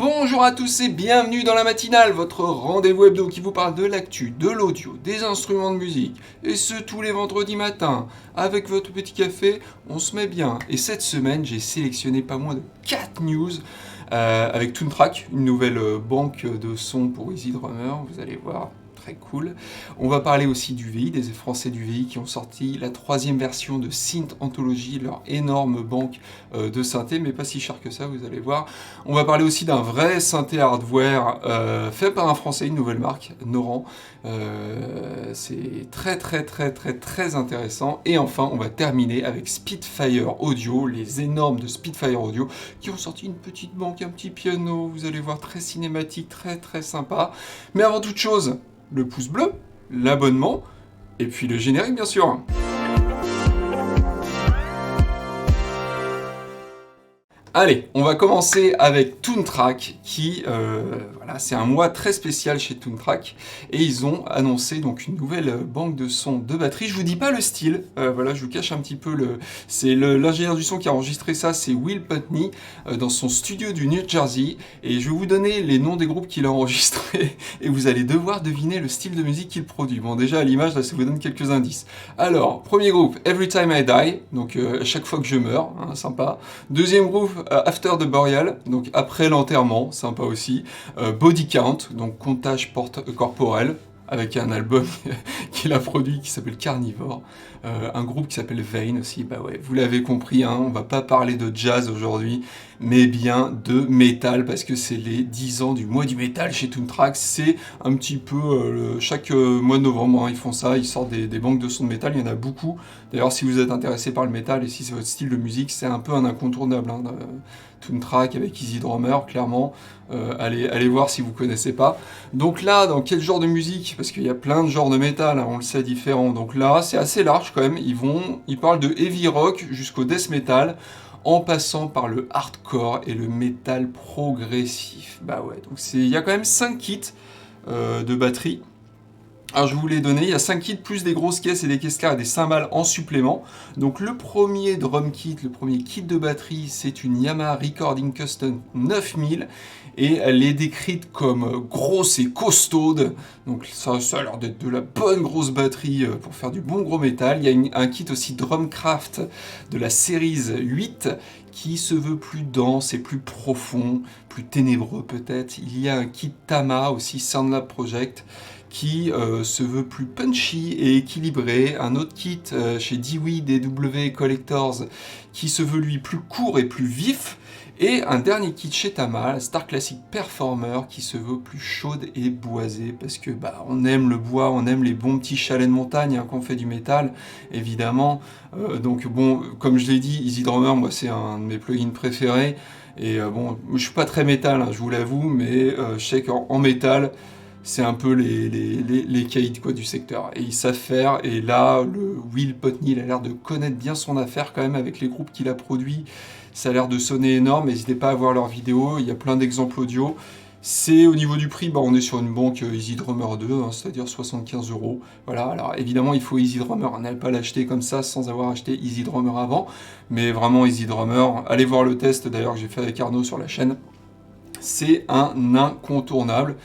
Bonjour à tous et bienvenue dans la matinale, votre rendez-vous hebdo qui vous parle de l'actu, de l'audio, des instruments de musique, et ce tous les vendredis matins. Avec votre petit café, on se met bien. Et cette semaine, j'ai sélectionné pas moins de 4 news avec Toontrack, une nouvelle banque de sons pour Easy Drummer, vous allez voir. Très cool. On va parler aussi d'UVI, des Français d'UVI qui ont sorti la 3e version de Synth Anthology, leur énorme banque de synthé, mais pas si cher que ça, vous allez voir. On va parler aussi d'un vrai synthé hardware fait par un Français, une nouvelle marque, Noran. C'est très intéressant. Et enfin, on va terminer avec Spitfire Audio, les énormes de Spitfire Audio, qui ont sorti une petite banque, un petit piano, vous allez voir, très cinématique, très sympa. Mais avant toute chose, le pouce bleu, l'abonnement, et puis le générique bien sûr. Allez, on va commencer avec Toontrack qui, voilà, c'est un mois très spécial chez Toontrack et ils ont annoncé donc une nouvelle banque de sons de batterie. Je vous dis pas le style, voilà, je vous cache un petit peu c'est l'ingénieur du son qui a enregistré ça, c'est Will Putney dans son studio du New Jersey et je vais vous donner les noms des groupes qu'il a enregistrés et vous allez devoir deviner le style de musique qu'il produit. Bon, déjà à l'image, là, ça vous donne quelques indices. Alors, premier groupe, Every Time I Die, donc à chaque fois que je meurs, hein, sympa. Deuxième groupe, After the Burial, donc après l'enterrement, sympa aussi. Body Count, donc comptage corporel, avec un album qu'il a produit qui s'appelle Carnivore. Un groupe qui s'appelle Vein aussi, bah ouais, vous l'avez compris, hein, on va pas parler de jazz aujourd'hui, mais bien de métal, parce que c'est les 10 ans du mois du métal chez Toontrack, c'est un petit peu, chaque mois de novembre, hein, ils font ça, ils sortent des banques de sons de métal, il y en a beaucoup. D'ailleurs, si vous êtes intéressé par le métal et si c'est votre style de musique, c'est un peu un incontournable, hein, Toontrack avec Easy Drummer, clairement, allez voir si vous connaissez pas. Donc là, dans quel genre de musique? Parce qu'il y a plein de genres de métal, hein, on le sait, différents. Donc là, c'est assez large quand même. Ils parlent de heavy rock jusqu'au death metal, en passant par le hardcore et le métal progressif. Bah ouais, donc il y a quand même 5 kits de batterie. Alors je vous l'ai donné, il y a 5 kits plus des grosses caisses et des caisses claires et des cymbales en supplément. Donc le premier drum kit, le premier kit de batterie, c'est une Yamaha Recording Custom 9000 et elle est décrite comme grosse et costaude. Donc ça a l'air d'être de la bonne grosse batterie pour faire du bon gros métal. Il y a un kit aussi Drumcraft de la série 8 qui se veut plus dense et plus profond, plus ténébreux peut-être. Il y a un kit Tama aussi Soundlab Project qui se veut plus punchy et équilibré, un autre kit chez Dewey DW Collectors qui se veut lui plus court et plus vif, et un dernier kit chez Tama, Star Classic Performer, qui se veut plus chaude et boisée, parce que bah, on aime le bois, on aime les bons petits chalets de montagne hein, quand on fait du métal, évidemment. Donc bon, comme je l'ai dit, Easy Drummer, moi c'est un de mes plugins préférés, et bon, je suis pas très métal, hein, je vous l'avoue, mais je sais qu'en métal, c'est un peu les caïds quoi, du secteur. Et ils savent faire, et là, le Will Putney, il a l'air de connaître bien son affaire quand même avec les groupes qu'il a produits. Ça a l'air de sonner énorme, n'hésitez pas à voir leurs vidéos, il y a plein d'exemples audio. C'est au niveau du prix, bah, on est sur une banque Easy Drummer 2, hein, c'est-à-dire 75 €. Voilà, alors évidemment il faut Easy Drummer, on n'allez pas l'acheter comme ça sans avoir acheté Easy Drummer avant, mais vraiment Easy Drummer, allez voir le test d'ailleurs que j'ai fait avec Arnaud sur la chaîne, c'est un incontournable.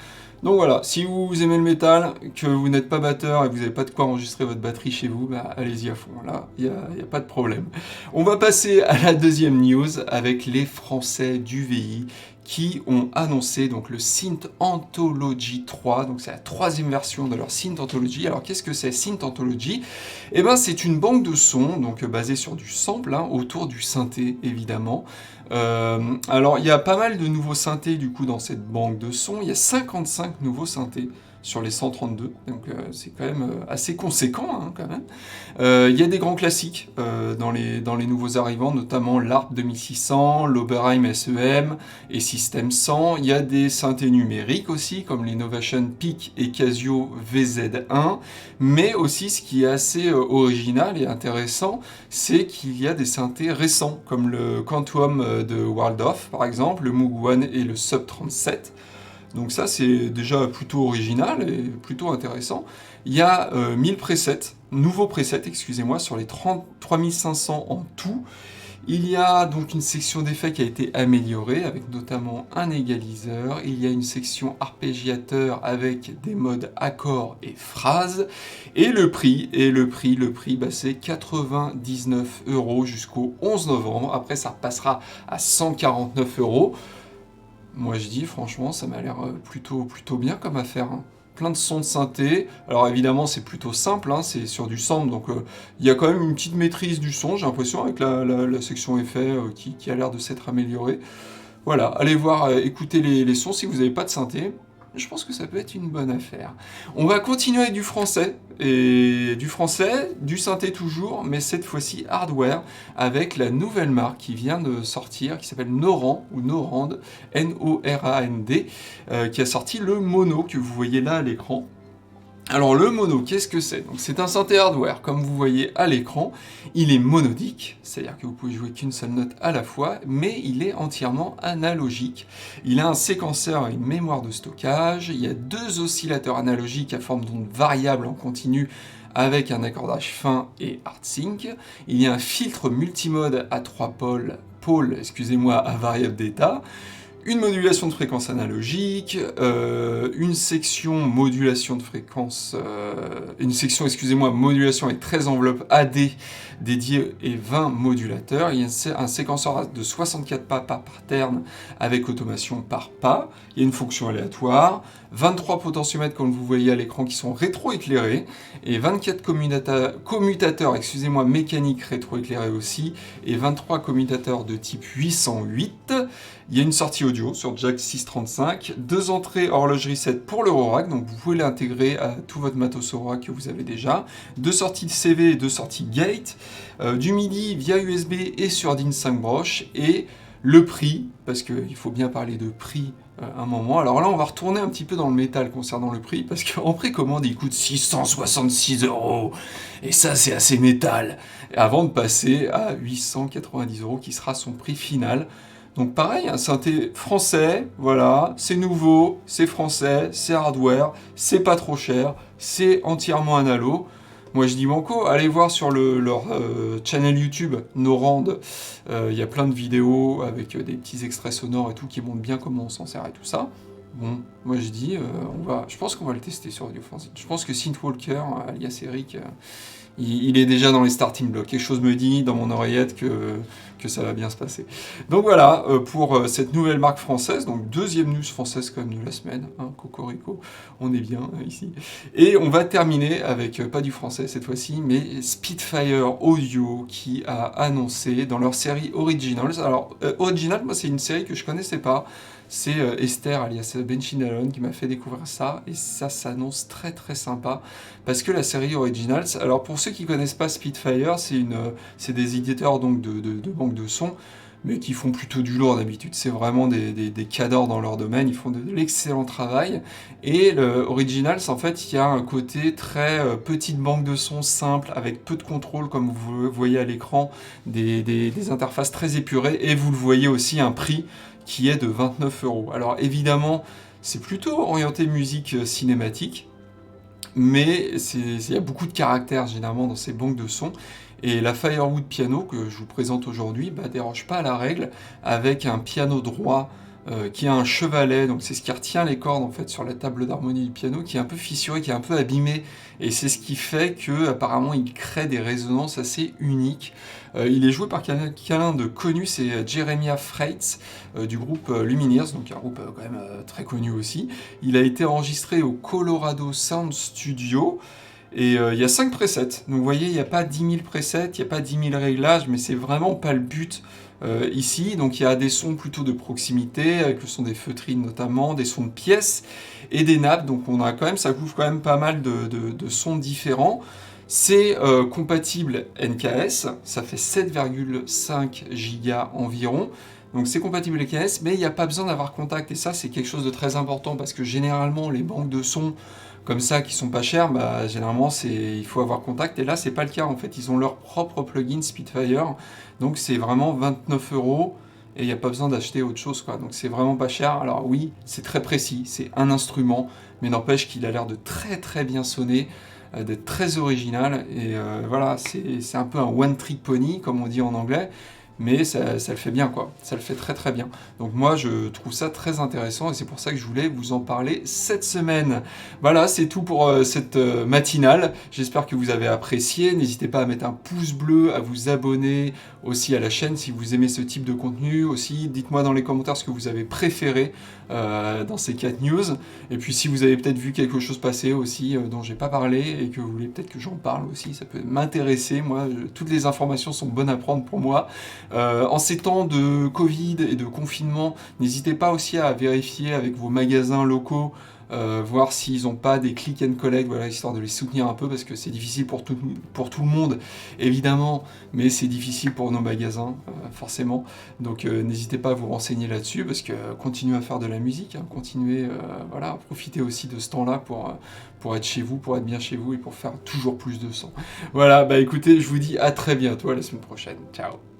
Donc voilà, si vous aimez le métal, que vous n'êtes pas batteur et que vous n'avez pas de quoi enregistrer votre batterie chez vous, bah allez-y à fond, là, il n'y a pas de problème. On va passer à la deuxième news avec les Français d'UVI qui ont annoncé donc le Synth Anthology 3, donc c'est la 3e version de leur Synth Anthology. Alors qu'est-ce que c'est Synth Anthology? Eh ben c'est une banque de sons, donc basée sur du sample, hein, autour du synthé évidemment. Alors il y a pas mal de nouveaux synthés du coup dans cette banque de sons, il y a 55 nouveaux synthés sur les 132, donc c'est quand même assez conséquent hein, quand même. Il y a des grands classiques dans les nouveaux arrivants, notamment l'ARP 2600, l'Oberheim SEM et System 100. Il y a des synthés numériques aussi, comme les Novation Peak et Casio VZ1, mais aussi ce qui est assez original et intéressant, c'est qu'il y a des synthés récents, comme le Quantum de Waldorf par exemple, le Moog One et le Sub 37. Donc ça, c'est déjà plutôt original et plutôt intéressant. Il y a 1000 presets, nouveaux presets, excusez-moi, sur les 3500 en tout. Il y a donc une section d'effets qui a été améliorée, avec notamment un égaliseur. Il y a une section arpégiateur avec des modes accords et phrases. Et le prix, bah, c'est 99 € jusqu'au 11 novembre. Après, ça repassera à 149 €. Moi, je dis, franchement, ça m'a l'air plutôt bien comme affaire, hein. Plein de sons de synthé. Alors évidemment, c'est plutôt simple, hein, c'est sur du sample, donc il y a quand même une petite maîtrise du son, j'ai l'impression, avec la section effets qui a l'air de s'être améliorée. Voilà, allez voir, écoutez les sons si vous n'avez pas de synthé. Je pense que ça peut être une bonne affaire. On va continuer avec du français, du synthé toujours, mais cette fois-ci hardware, avec la nouvelle marque qui vient de sortir, qui s'appelle Norand, ou Norand, N-O-R-A-N-D, qui a sorti le mono que vous voyez là à l'écran. Alors le mono, qu'est-ce que c'est? Donc c'est un synthé hardware, comme vous voyez à l'écran. Il est monodique, c'est-à-dire que vous pouvez jouer qu'une seule note à la fois, mais il est entièrement analogique. Il a un séquenceur et une mémoire de stockage, il y a 2 oscillateurs analogiques à forme d'onde variable en continu avec un accordage fin et hard sync. Il y a un filtre multimode à 3 pôles, à variable d'état. Une modulation de fréquence analogique, une section modulation de fréquence, modulation avec 13 enveloppes AD dédiées et 20 modulateurs. Il y a un séquenceur de 64 pas par pattern avec automation par pas. Il y a une fonction aléatoire, 23 potentiomètres comme vous voyez à l'écran qui sont rétro-éclairés et 24 commutateurs mécaniques rétro-éclairés aussi et 23 commutateurs de type 808. Il y a une sortie audio sur jack 635, 2 entrées horlogerie 7 pour l'Eurorack, donc vous pouvez l'intégrer à tout votre matos Eurorack que vous avez déjà, 2 sorties de CV et 2 sorties gate, du MIDI via USB et sur DIN 5 broches, et le prix, parce qu'il faut bien parler de prix un moment. Alors là, on va retourner un petit peu dans le métal concernant le prix, parce qu'en précommande, il coûte 666 €, et ça, c'est assez métal, avant de passer à 890 € qui sera son prix final. Donc pareil, un synthé français, voilà, c'est nouveau, c'est français, c'est hardware, c'est pas trop cher, c'est entièrement analo. Moi je dis banco, allez voir sur leur channel YouTube, Norand, il y a plein de vidéos avec des petits extraits sonores et tout qui montrent bien comment on s'en sert et tout ça. Bon, moi je dis, je pense qu'on va le tester sur Audiofanzine. Je pense que Synthwalker, alias Eric, il est déjà dans les starting blocks. Quelque chose me dit dans mon oreillette que ça va bien se passer. Donc voilà, pour cette nouvelle marque française, donc deuxième news française quand même de la semaine, hein, Cocorico, on est bien ici. Et on va terminer avec, pas du français cette fois-ci, mais Spitfire Audio qui a annoncé dans leur série Originals. Alors, Original, moi c'est une série que je connaissais pas. C'est Esther, alias Benchinalon, qui m'a fait découvrir ça, et ça s'annonce très très sympa, parce que la série Originals, alors pour ceux qui connaissent pas Spitfire, c'est des éditeurs donc de banques de sons, mais qui font plutôt du lourd d'habitude, c'est vraiment des cadors dans leur domaine, ils font de l'excellent travail, et le Originals, en fait, il y a un côté très petite banque de sons simple, avec peu de contrôle, comme vous voyez à l'écran, des interfaces très épurées, et vous le voyez aussi, un prix qui est de 29 €. Alors évidemment, c'est plutôt orienté musique cinématique, mais il y a beaucoup de caractères généralement dans ces banques de sons, et la Firewood Piano que je vous présente aujourd'hui déroge pas à la règle, avec un piano droit qui a un chevalet, donc c'est ce qui retient les cordes en fait sur la table d'harmonie du piano, qui est un peu fissuré, qui est un peu abîmé, et c'est ce qui fait que apparemment il crée des résonances assez uniques. Il est joué par quelqu'un de connu, c'est Jeremiah Freitz du groupe Lumineers, donc un groupe quand même très connu aussi. Il a été enregistré au Colorado Sound Studio. Et il y a 5 presets, donc vous voyez, il n'y a pas 10 000 presets, il n'y a pas 10 000 réglages, mais c'est vraiment pas le but ici. Donc il y a des sons plutôt de proximité, avec le son des feutrines notamment, des sons de pièces et des nappes, donc on a quand même, ça couvre quand même pas mal de sons différents. C'est compatible NKS, ça fait 7,5 Go environ. Donc c'est compatible NKS, mais il n'y a pas besoin d'avoir contact, et ça c'est quelque chose de très important, parce que généralement les banques de sons comme ça qui sont pas chères, généralement il faut avoir contact, et là c'est pas le cas en fait, ils ont leur propre plugin Spitfire, donc c'est vraiment 29 €, et il n'y a pas besoin d'acheter autre chose quoi, donc c'est vraiment pas cher. Alors oui, c'est très précis, c'est un instrument, mais n'empêche qu'il a l'air de très très bien sonner, d'être très original, et voilà, c'est un peu un one trick pony comme on dit en anglais, mais ça le fait bien, quoi. Ça le fait très très bien. Donc moi, je trouve ça très intéressant, et c'est pour ça que je voulais vous en parler cette semaine. Voilà, c'est tout pour cette matinale. J'espère que vous avez apprécié. N'hésitez pas à mettre un pouce bleu, à vous abonner aussi à la chaîne si vous aimez ce type de contenu. Aussi, dites-moi dans les commentaires ce que vous avez préféré dans ces 4 news. Et puis si vous avez peut-être vu quelque chose passer aussi dont j'ai pas parlé et que vous voulez peut-être que j'en parle aussi, ça peut m'intéresser. Moi, toutes les informations sont bonnes à prendre pour moi. En ces temps de Covid et de confinement, n'hésitez pas aussi à vérifier avec vos magasins locaux, voir s'ils n'ont pas des click and collect, voilà, histoire de les soutenir un peu, parce que c'est difficile pour tout le monde, évidemment, mais c'est difficile pour nos magasins, forcément. Donc n'hésitez pas à vous renseigner là-dessus, parce que continuez à faire de la musique, hein, continuez, voilà, profitez aussi de ce temps-là pour être chez vous, pour être bien chez vous, et pour faire toujours plus de son. Voilà, bah écoutez, je vous dis à très bientôt, à la semaine prochaine. Ciao.